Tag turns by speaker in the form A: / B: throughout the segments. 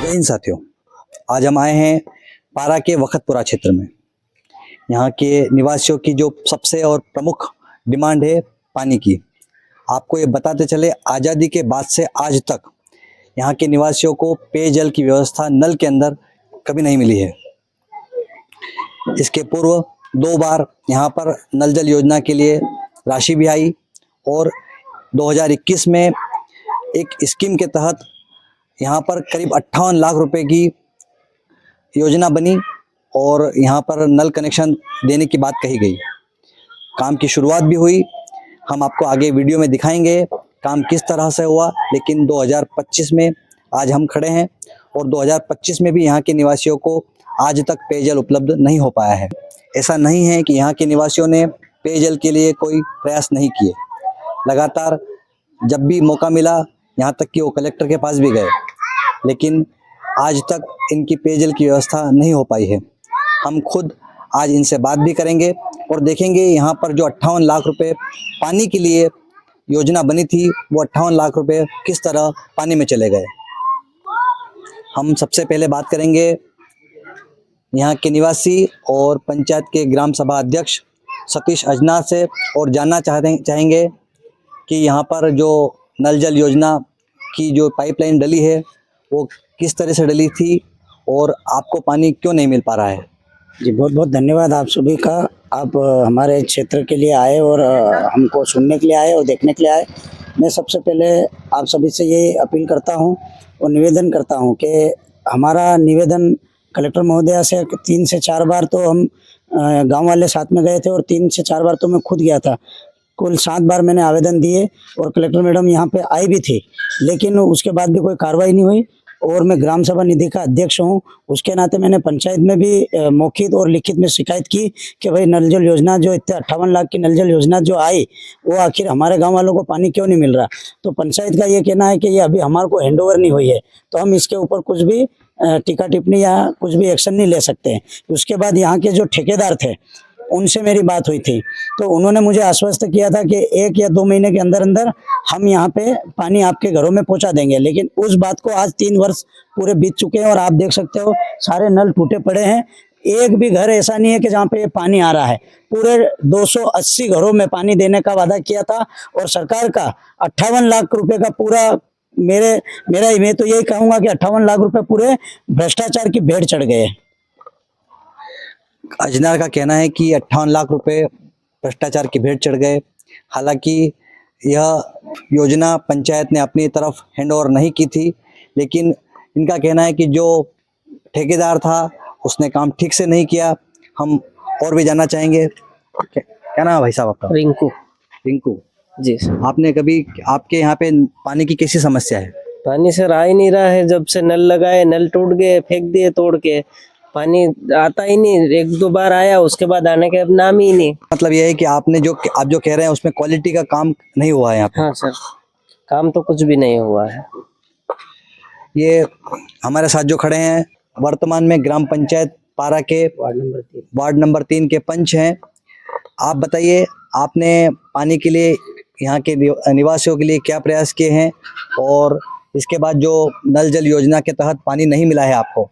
A: जय हिंद साथियों, आज हम आए हैं पारा के वखतपुरा क्षेत्र में। यहाँ के निवासियों की जो सबसे और प्रमुख डिमांड है पानी की। आपको ये बताते चले, आज़ादी के बाद से आज तक यहाँ के निवासियों को पेयजल की व्यवस्था नल के अंदर कभी नहीं मिली है। इसके पूर्व 2 बार यहाँ पर नल जल योजना के लिए राशि भी आई और 2021 में एक स्कीम के तहत यहाँ पर करीब 58 लाख रुपए की योजना बनी और यहाँ पर नल कनेक्शन देने की बात कही गई। काम की शुरुआत भी हुई। हम आपको आगे वीडियो में दिखाएंगे काम किस तरह से हुआ। लेकिन 2025 में आज हम खड़े हैं और 2025 में भी यहाँ के निवासियों को आज तक पेयजल उपलब्ध नहीं हो पाया है। ऐसा नहीं है कि यहाँ के निवासियों ने पेयजल के लिए कोई प्रयास नहीं किए। लगातार जब भी मौका मिला, यहाँ तक कि वो कलेक्टर के पास भी गए, लेकिन आज तक इनकी पेयजल की व्यवस्था नहीं हो पाई है। हम खुद आज इनसे बात भी करेंगे और देखेंगे यहाँ पर जो 58 लाख रुपए पानी के लिए योजना बनी थी, वो 58 लाख रुपए किस तरह पानी में चले गए। हम सबसे पहले बात करेंगे यहाँ के निवासी और पंचायत के ग्राम सभा अध्यक्ष सतीश अजनार से और जानना चाहेंगे कि यहाँ पर जो नल जल योजना की जो पाइपलाइन डली है वो किस तरह से डली थी और आपको पानी क्यों नहीं मिल पा रहा है।
B: जी बहुत बहुत धन्यवाद आप सभी का। आप हमारे क्षेत्र के लिए आए और हमको सुनने के लिए आए और देखने के लिए आए। मैं सबसे पहले आप सभी से ये अपील करता हूँ और निवेदन करता हूँ कि हमारा निवेदन कलेक्टर महोदया से 3 से 4 बार तो हम गांव वाले साथ में गए थे और 3 से 4 बार तो मैं खुद गया था। कुल 7 बार मैंने आवेदन दिए और कलेक्टर मैडम यहाँ पे आई भी थी, लेकिन उसके बाद भी कोई कार्रवाई नहीं हुई। और मैं ग्राम सभा निधि का अध्यक्ष हूँ, उसके नाते मैंने पंचायत में भी मौखिक और लिखित में शिकायत की कि भाई नल जल योजना जो इतने 58 लाख की नल जल योजना जो आई, वो आखिर हमारे गांव वालों को पानी क्यों नहीं मिल रहा। तो पंचायत का ये कहना है कि ये अभी हमारे को हैंडओवर नहीं हुई है, तो हम इसके ऊपर कुछ भी टीका टिप्पणी या कुछ भी एक्शन नहीं ले सकते हैं। उसके बाद यहाँ के जो ठेकेदार थे उनसे मेरी बात हुई थी, तो उन्होंने मुझे आश्वस्त किया था कि 1 या 2 महीने के अंदर अंदर हम यहाँ पे पानी आपके घरों में पहुँचा देंगे। लेकिन उस बात को आज 3 वर्ष पूरे बीत चुके हैं और आप देख सकते हो सारे नल टूटे पड़े हैं। एक भी घर ऐसा नहीं है कि जहाँ पे ये पानी आ रहा है। पूरे 280 घरों में पानी देने का वादा किया था और सरकार का 58 लाख रुपए का पूरा मैं तो यही कहूँगा कि 58 लाख रुपए पूरे भ्रष्टाचार की भेंट चढ़ गए।
A: अजनार का कहना है कि 58 लाख रुपए भ्रष्टाचार की भेंट चढ़ गए। हालांकि यह योजना पंचायत ने अपनी तरफ हैंडओवर नहीं की थी, लेकिन इनका कहना है कि जो ठेकेदार था उसने काम ठीक से नहीं किया। हम और भी जानना चाहेंगे। क्या नाम है भाई साहब आपका? रिंकू
C: जी।
A: आपने कभी आपके यहाँ पे पानी की कैसी समस्या है?
C: पानी सर आ ही नहीं रहा है। जब से नल लगाए, नल टूट गए, फेंक दिए तोड़ के, पानी आता ही नहीं। 1-2 बार आया, उसके बाद आने के अब नाम ही नहीं।
A: मतलब यह है कि आप जो कह रहे हैं उसमें क्वालिटी का काम नहीं हुआ है यहाँ पे?
C: हाँ सर, काम तो कुछ भी नहीं हुआ है।
A: ये हमारे साथ जो खड़े हैं वर्तमान में ग्राम पंचायत पारा के वार्ड नंबर 3 के पंच हैं। आप बताइए, आपने पानी के लिए यहाँ के निवासियों के लिए क्या प्रयास किए हैं और इसके बाद जो नल जल योजना के तहत पानी नहीं मिला है आपको,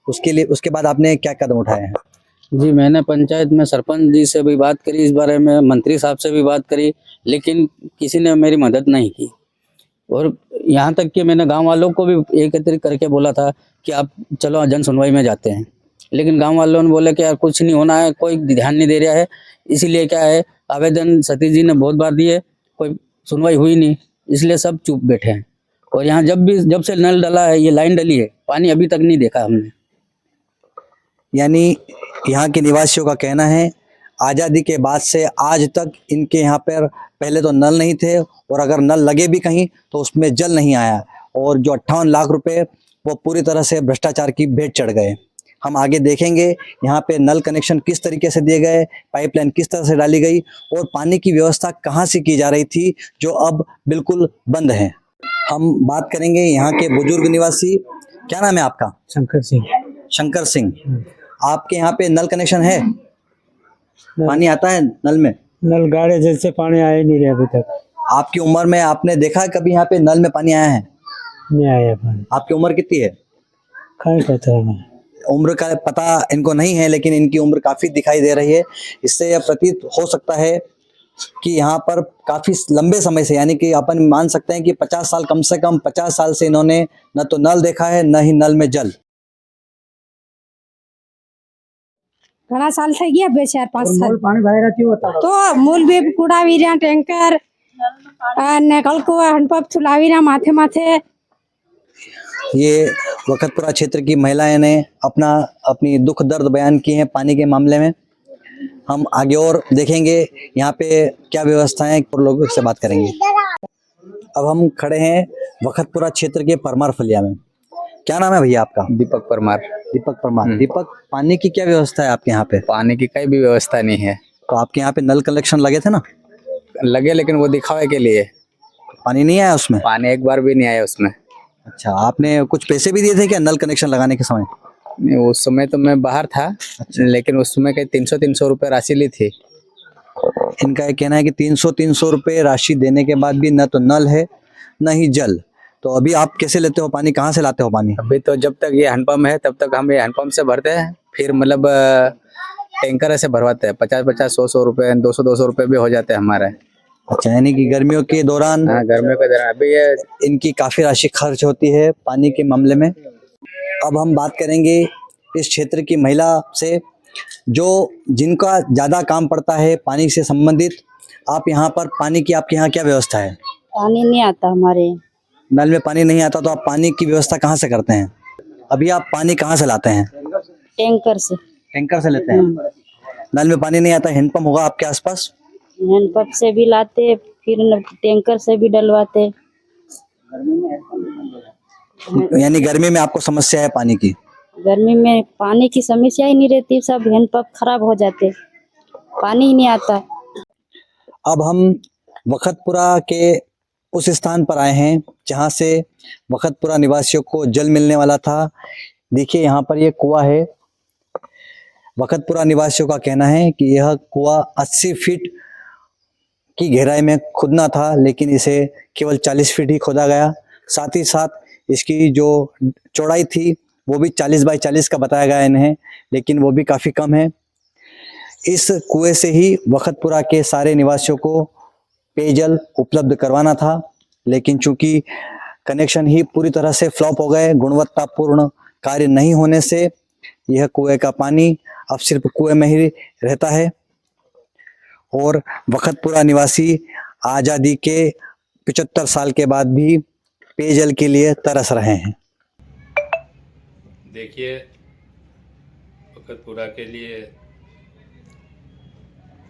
A: उसके बाद आपने क्या कदम उठाए हैं?
D: जी, मैंने पंचायत में सरपंच जी से भी बात करी, इस बारे में मंत्री साहब से भी बात करी, लेकिन किसी ने मेरी मदद नहीं की। और यहाँ तक कि मैंने गांव वालों को भी एकत्रित करके बोला था कि आप चलो जन सुनवाई में जाते हैं, लेकिन गांव वालों ने बोले कि यार कुछ नहीं होना है, कोई ध्यान नहीं दे रहा है। इसीलिए क्या है, आवेदन सतीश जी ने बहुत बार दिए, कोई सुनवाई हुई नहीं, इसलिए सब चुप बैठे हैं। और यहाँ जब से नल डला है, ये लाइन डली है, पानी अभी तक नहीं देखा हमने।
A: यानी यहाँ के निवासियों का कहना है आज़ादी के बाद से आज तक इनके यहाँ पर पहले तो नल नहीं थे और अगर नल लगे भी कहीं तो उसमें जल नहीं आया और जो 58 लाख रुपए वो पूरी तरह से भ्रष्टाचार की भेंट चढ़ गए। हम आगे देखेंगे यहाँ पे नल कनेक्शन किस तरीके से दिए गए, पाइपलाइन किस तरह से डाली गई और पानी की व्यवस्था कहाँ से की जा रही थी जो अब बिल्कुल बंद है। हम बात करेंगे यहाँ के बुजुर्ग निवासी। क्या नाम है आपका? शंकर सिंह। आपके यहाँ पे नल कनेक्शन है? पानी आता है नल में?
E: नल गाड़े जैसे पानी आया नहीं रहा अभी तक।
A: आपकी उम्र में आपने देखा है कभी यहाँ पे नल में पानी आया है?
E: नहीं आया पानी।
A: आपकी उम्र कितनी है?
E: कहीं कहते हैं
A: उम्र का पता इनको नहीं है, लेकिन इनकी उम्र काफी दिखाई दे रही है। इससे यह प्रतीत हो सकता है कि यहाँ पर काफी लंबे समय से, यानी कि अपन मान सकते हैं कि 50 साल, कम से कम 50 साल से इन्होंने न तो नल देखा है, न ही नल में जल।
F: घना साल થઈ ગયા 2-4-5 સાલ
E: पानी भरेगा क्यों होता
F: તો મૂલ બી કુડાવી રહ્યા ટેન્કર અને કલકુआ હંડપંપ ચલાવી રહ્યા માથે माथे।
A: ये वखतपुरा क्षेत्र की महिलाएं ने अपनी दुख दर्द बयान की हैं पानी के मामले में। हम आगे और देखेंगे यहाँ पे क्या व्यवस्थाएं और लोगों से बात करेंगे। अब हम खड़े हैं वखतपुरा क्षेत्र के परमार फलिया में। क्या नाम है भैया आपका?
G: दीपक परमार।
A: दीपक परमार। दीपक, पानी की क्या व्यवस्था है आपके यहाँ पे?
G: पानी की कोई भी व्यवस्था नहीं है।
A: तो आपके यहाँ पे नल कलेक्शन लगे थे ना?
G: लगे, लेकिन वो दिखावे के लिए।
A: पानी नहीं आया उसमें?
G: पानी एक बार भी नहीं आया उसमें।
A: अच्छा, आपने कुछ पैसे भी दिए थे क्या नल कनेक्शन लगाने के समय?
G: नहीं, उस समय तो मैं बाहर था। लेकिन उस समय कहीं 300 रुपए राशि ली थी।
A: इनका ये कहना है कि 300 रुपए राशि देने के बाद भी न तो नल है न ही जल। तो अभी आप कैसे लेते हो पानी, कहाँ से लाते हो पानी?
G: अभी तो जब तक ये हैंडपंप है तब तक हम ये हैंडपंप से भरते हैं, फिर मतलब टैंकर से भरवाते हैं। 50-50, 100-100 रुपए, 200-200 रुपए भी हो जाते हैं हमारे।
A: अच्छा, यानी कि गर्मियों के दौरान
G: हाँ, गर्मियों के दौरान अभी ये
A: इनकी काफी राशि खर्च होती है पानी के मामले में। अब हम बात करेंगे इस क्षेत्र की महिला से, जो जिनका ज्यादा काम पड़ता है पानी से संबंधित। आप यहाँ पर पानी की, आपके यहाँ क्या व्यवस्था है?
H: पानी नहीं आता हमारे।
A: नल में पानी नहीं आता, तो आप पानी की व्यवस्था कहाँ से करते हैं? अभी आप पानी कहाँ से लाते हैं?
H: टैंकर से।
A: टैंकर से लेते हैं। नल में पानी नहीं आता, हैंडपंप होगा आपके आसपास?
H: हैंडपंप से भी लाते, फिर टैंकर से भी डलवाते।
A: यानी गर्मी में आपको समस्या है पानी की?
H: गर्मी में पानी की समस्या ही नहीं रहती, सब हैंडपंप खराब हो जाते, पानी ही नहीं आता।
A: अब हम वखतपुरा के उस स्थान पर आए हैं जहां से वखतपुरा निवासियों को जल मिलने वाला था। देखिए यहाँ पर ये कुआं है। वखतपुरा निवासियों का कहना है कि यह कुआं 80 फीट की गहराई में खुदना था, लेकिन इसे केवल 40 फीट ही खोदा गया। साथ ही साथ इसकी जो चौड़ाई थी वो भी 40 बाई 40 का बताया गया इन्हें, लेकिन वो भी काफ़ी कम है। इस कुएं से ही वखतपुरा के सारे निवासियों को पेयजल उपलब्ध करवाना था, लेकिन चूंकि कनेक्शन ही पूरी तरह से फ्लॉप हो गए, गुणवत्तापूर्ण कार्य नहीं होने से यह कुएं का पानी अब सिर्फ कुएं में ही रहता है। और वखतपुरा निवासी आज़ादी के 75 साल के बाद भी पेयजल के लिए तरस रहे हैं।
I: देखिए, वखतपुरा के लिए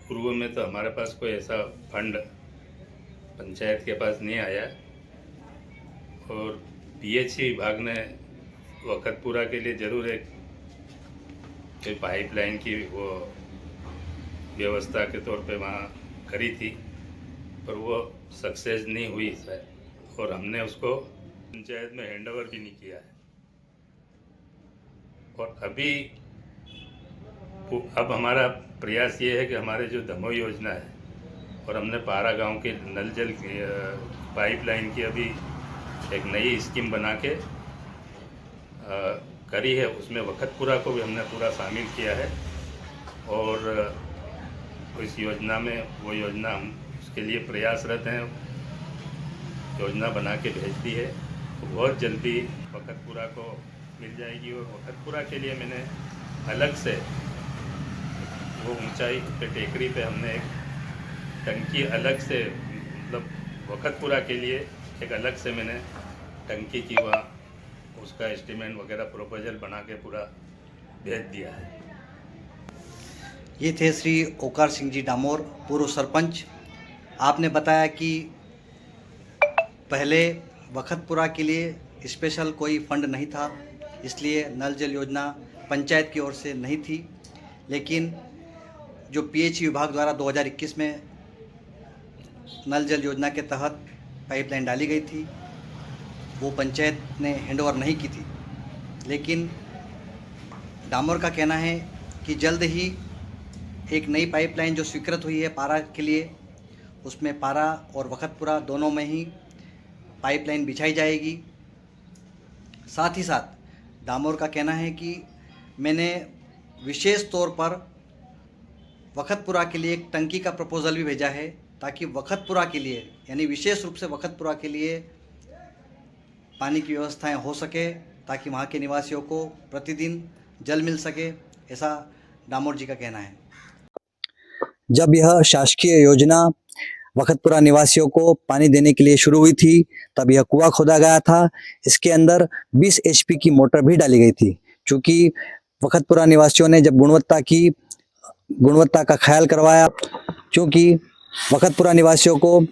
I: पूर्व में तो हमारे पास कोई ऐसा फंड पंचायत के पास नहीं आया, और पीएचई विभाग ने वखतपुरा के लिए ज़रूर एक पाइपलाइन की वो व्यवस्था के तौर पे वहाँ करी थी, पर वो सक्सेस नहीं हुई शायद, और हमने उसको पंचायत में हैंडओवर भी नहीं किया है। और अभी अब हमारा प्रयास ये है कि हमारे जो दमोह योजना है, और हमने पारा गांव के नल जल पाइपलाइन की अभी एक नई स्कीम बना के करी है, उसमें वखतपुरा को भी हमने पूरा शामिल किया है। और इस योजना में वो योजना हम उसके लिए प्रयासरत हैं, योजना बना के भेज दी है, तो बहुत जल्दी वखतपुरा को मिल जाएगी। और वखतपुरा के लिए मैंने अलग से वो ऊंचाई पे टेकरी पे हमने एक टंकी अलग से, मतलब वखतपुरा के लिए एक अलग से मैंने टंकी की वहाँ उसका एस्टीमेट वगैरह प्रोपोजल बना के पूरा भेज दिया है।
A: ये थे श्री ओकार सिंह जी डामोर, पूर्व सरपंच। आपने बताया कि पहले वखतपुरा के लिए स्पेशल कोई फंड नहीं था, इसलिए नल जल योजना पंचायत की ओर से नहीं थी, लेकिन जो पीएचई विभाग द्वारा 2021 में नल जल योजना के तहत पाइपलाइन डाली गई थी, वो पंचायत ने हैंडओवर नहीं की थी। लेकिन डामोर का कहना है कि जल्द ही एक नई पाइपलाइन जो स्वीकृत हुई है पारा के लिए, उसमें पारा और वखतपुरा दोनों में ही पाइपलाइन बिछाई जाएगी। साथ ही साथ डामोर का कहना है कि मैंने विशेष तौर पर वखतपुरा के लिए एक टंकी का प्रपोज़ल भी भेजा है, ताकि वखतपुरा के लिए, यानी विशेष रूप से वखतपुरा के लिए पानी की व्यवस्थाएं हो सके, ताकि वहाँ के निवासियों को प्रतिदिन जल मिल सके, ऐसा डामोर जी का कहना है। जब यह शासकीय योजना वखतपुरा निवासियों को पानी देने के लिए शुरू हुई थी, तब यह कुआं खोदा गया था। इसके अंदर 20 HP की मोटर भी डाली गई थी। चूँकि वखतपुरा निवासियों ने जब गुणवत्ता का ख्याल करवाया, क्योंकि वखतपुरा निवासियों को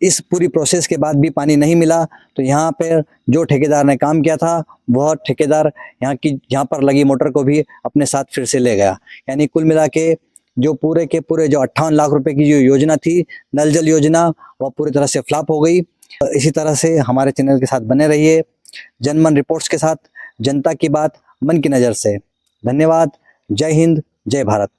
A: इस पूरी प्रोसेस के बाद भी पानी नहीं मिला, तो यहाँ पर जो ठेकेदार ने काम किया था, वह ठेकेदार यहाँ पर लगी मोटर को भी अपने साथ फिर से ले गया। यानी कुल मिला के जो पूरे के पूरे जो 58 लाख रुपए की जो योजना थी, नल जल योजना, वह पूरी तरह से फ्लॉप हो गई। इसी तरह से हमारे चैनल के साथ बने रहिए, जनमन रिपोर्ट्स के साथ, जनता की बात मन की नज़र से। धन्यवाद। जय हिंद, जय भारत।